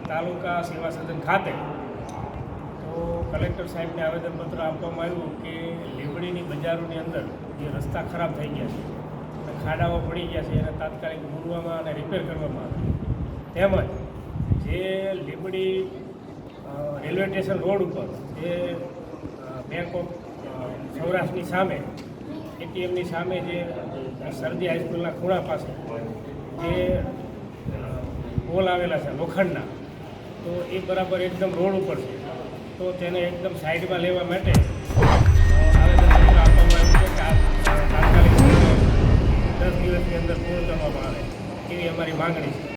તાલુકા સેવા સદન ખાતે તો કલેક્ટર સાહેબને આવેદનપત્ર આપવામાં આવ્યું કે લીંબડીની બજારોની અંદર જે રસ્તા ખરાબ થઈ ગયા છે અને ખાડાઓ પડી ગયા છે એને તાત્કાલિક મૂરવામાં અને રિપેર કરવામાં આવે તેમજ જે લીંબડી રેલવે સ્ટેશન રોડ ઉપર જે બેંક ઓફ સૌરાષ્ટ્રની સામે એટીએમની સામે જે સરદી હાઈસ્કૂલના ખૂણા પાસે જે પોલ આવેલા છે લોખંડના, તો એ બરાબર એકદમ રોડ ઉપર છે, તો તેને એકદમ સાઈડમાં લેવા માટે આવેદનપત્ર આપવામાં આવ્યું છે કે તાત્કાલિક 10 દિવસની અંદર પૂર્ણ કરવામાં આવે એવી અમારી માગણી છે.